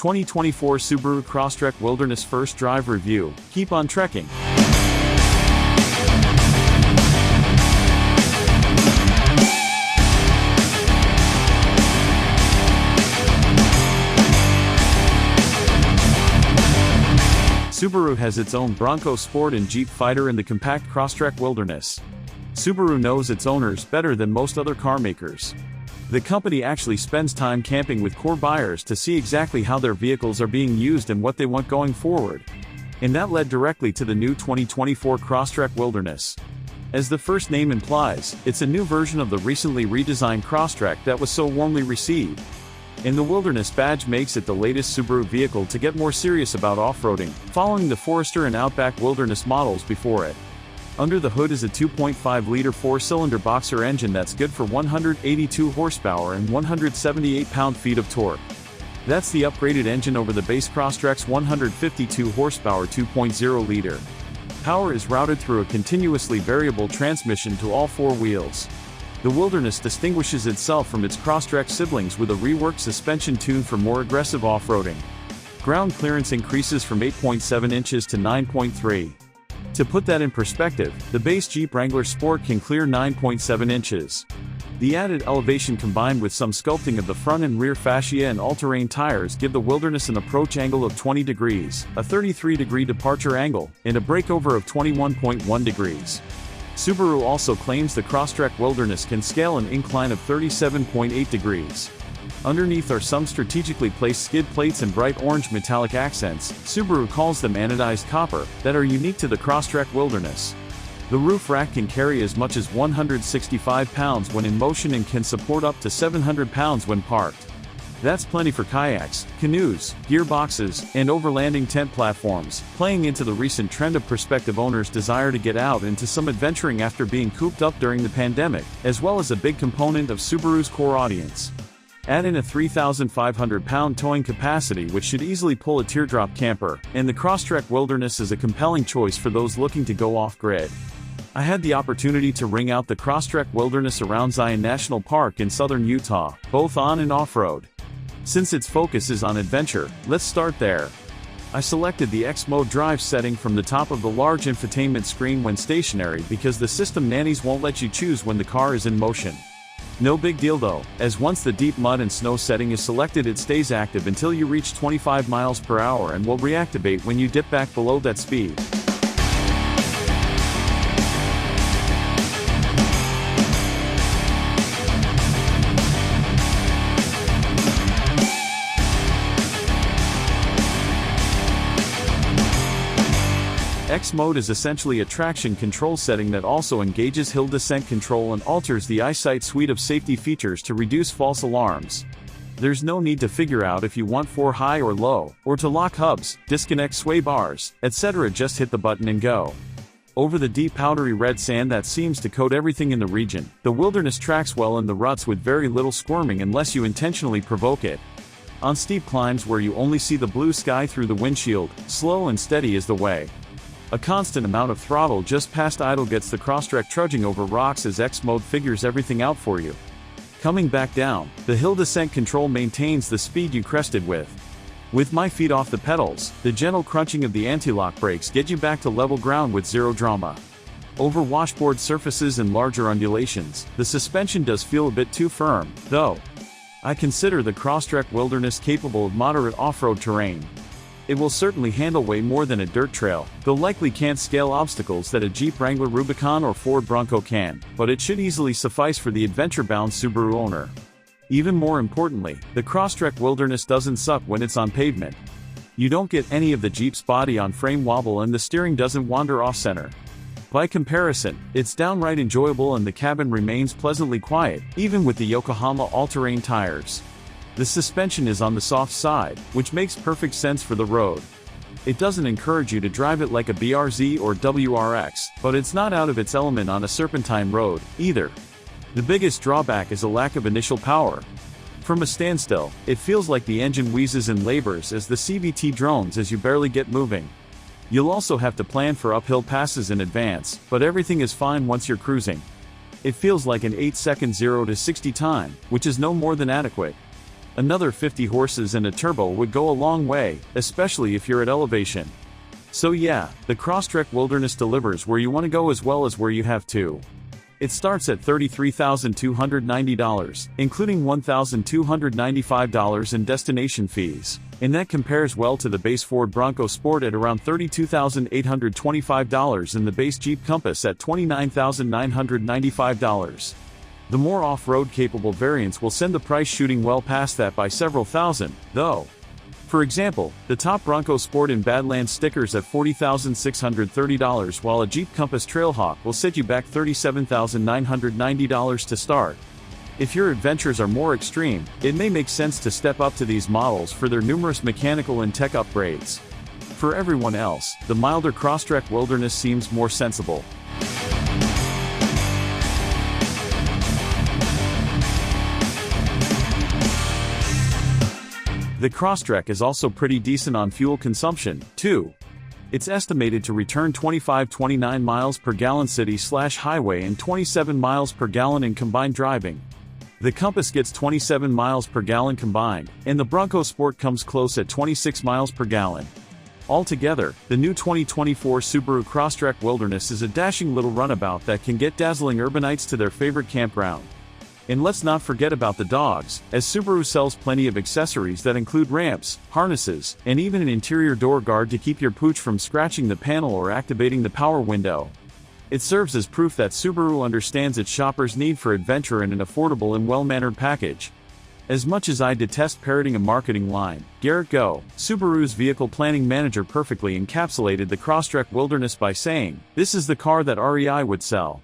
2024 Subaru Crosstrek Wilderness First Drive Review. Keep on trekking. Subaru has its own Bronco Sport and Jeep Fighter in the compact Crosstrek Wilderness. Subaru knows its owners better than most other car makers. The company actually spends time camping with core buyers to see exactly how their vehicles are being used and what they want going forward. And that led directly to the new 2024 Crosstrek Wilderness. As the first name implies, it's a new version of the recently redesigned Crosstrek that was so warmly received. And the Wilderness badge makes it the latest Subaru vehicle to get more serious about off-roading, following the Forester and Outback Wilderness models before it. Under the hood is a 2.5-liter four-cylinder boxer engine that's good for 182 horsepower and 178 pound-feet of torque. That's the upgraded engine over the base Crosstrek's 152 horsepower 2.0-liter. Power is routed through a continuously variable transmission to all four wheels. The Wilderness distinguishes itself from its Crosstrek siblings with a reworked suspension tuned for more aggressive off-roading. Ground clearance increases from 8.7 inches to 9.3. To put that in perspective, the base Jeep Wrangler Sport can clear 9.7 inches. The added elevation combined with some sculpting of the front and rear fascia and all-terrain tires give the Wilderness an approach angle of 20 degrees, a 33-degree departure angle, and a breakover of 21.1 degrees. Subaru also claims the Crosstrek Wilderness can scale an incline of 37.8 degrees. Underneath are some strategically placed skid plates and bright orange metallic accents, Subaru calls them anodized copper, that are unique to the Crosstrek Wilderness. The roof rack can carry as much as 165 pounds when in motion and can support up to 700 pounds when parked. That's plenty for kayaks, canoes, gearboxes, and overlanding tent platforms, playing into the recent trend of prospective owners' desire to get out into some adventuring after being cooped up during the pandemic, as well as a big component of Subaru's core audience. Add in a 3,500-pound towing capacity which should easily pull a teardrop camper, and the Crosstrek Wilderness is a compelling choice for those looking to go off-grid. I had the opportunity to ring out the Crosstrek Wilderness around Zion National Park in southern Utah, both on and off-road. Since its focus is on adventure, let's start there. I selected the X-Mode drive setting from the top of the large infotainment screen when stationary because the system nannies won't let you choose when the car is in motion. No big deal though, as once the deep mud and snow setting is selected it stays active until you reach 25 miles per hour and will reactivate when you dip back below that speed. X-Mode is essentially a traction control setting that also engages hill descent control and alters the EyeSight suite of safety features to reduce false alarms. There's no need to figure out if you want 4 high or low, or to lock hubs, disconnect sway bars, etc. Just hit the button and go. Over the deep powdery red sand that seems to coat everything in the region, the Wilderness tracks well in the ruts with very little squirming unless you intentionally provoke it. On steep climbs where you only see the blue sky through the windshield, slow and steady is the way. A constant amount of throttle just past idle gets the Crosstrek trudging over rocks as X-Mode figures everything out for you. Coming back down, the hill descent control maintains the speed you crested with. With my feet off the pedals, the gentle crunching of the anti-lock brakes get you back to level ground with zero drama. Over washboard surfaces and larger undulations, the suspension does feel a bit too firm, though. I consider the Crosstrek Wilderness capable of moderate off-road terrain. It will certainly handle way more than a dirt trail, though likely can't scale obstacles that a Jeep Wrangler Rubicon or Ford Bronco can, but it should easily suffice for the adventure-bound Subaru owner. Even more importantly, the Crosstrek Wilderness doesn't suck when it's on pavement. You don't get any of the Jeep's body-on-frame wobble and the steering doesn't wander off-center. By comparison, it's downright enjoyable and the cabin remains pleasantly quiet, even with the Yokohama all-terrain tires. The suspension is on the soft side, which makes perfect sense for the road. It doesn't encourage you to drive it like a BRZ or WRX, but it's not out of its element on a serpentine road, either. The biggest drawback is a lack of initial power. From a standstill, it feels like the engine wheezes and labors as the CVT drones as you barely get moving. You'll also have to plan for uphill passes in advance, but everything is fine once you're cruising. It feels like an 8-second 0 to 60 time, which is no more than adequate. Another 50 horses and a turbo would go a long way, especially if you're at elevation. So yeah, the Crosstrek Wilderness delivers where you want to go as well as where you have to. It starts at $33,290, including $1,295 in destination fees, and that compares well to the base Ford Bronco Sport at around $32,825 and the base Jeep Compass at $29,995. The more off-road capable variants will send the price shooting well past that by several thousand, though. For example, the top Bronco Sport in Badlands stickers at $40,630, while a Jeep Compass Trailhawk will set you back $37,990 to start. If your adventures are more extreme, it may make sense to step up to these models for their numerous mechanical and tech upgrades. For everyone else, the milder Crosstrek Wilderness seems more sensible. The Crosstrek is also pretty decent on fuel consumption, too. It's estimated to return 25-29 miles per gallon city/highway and 27 miles per gallon in combined driving. The Compass gets 27 miles per gallon combined, and the Bronco Sport comes close at 26 miles per gallon. Altogether, the new 2024 Subaru Crosstrek Wilderness is a dashing little runabout that can get dazzling urbanites to their favorite campground. And let's not forget about the dogs, as Subaru sells plenty of accessories that include ramps, harnesses, and even an interior door guard to keep your pooch from scratching the panel or activating the power window. It serves as proof that Subaru understands its shoppers' need for adventure in an affordable and well-mannered package. As much as I detest parroting a marketing line, Garrett Go, Subaru's vehicle planning manager, perfectly encapsulated the Crosstrek Wilderness by saying, "This is the car that REI would sell."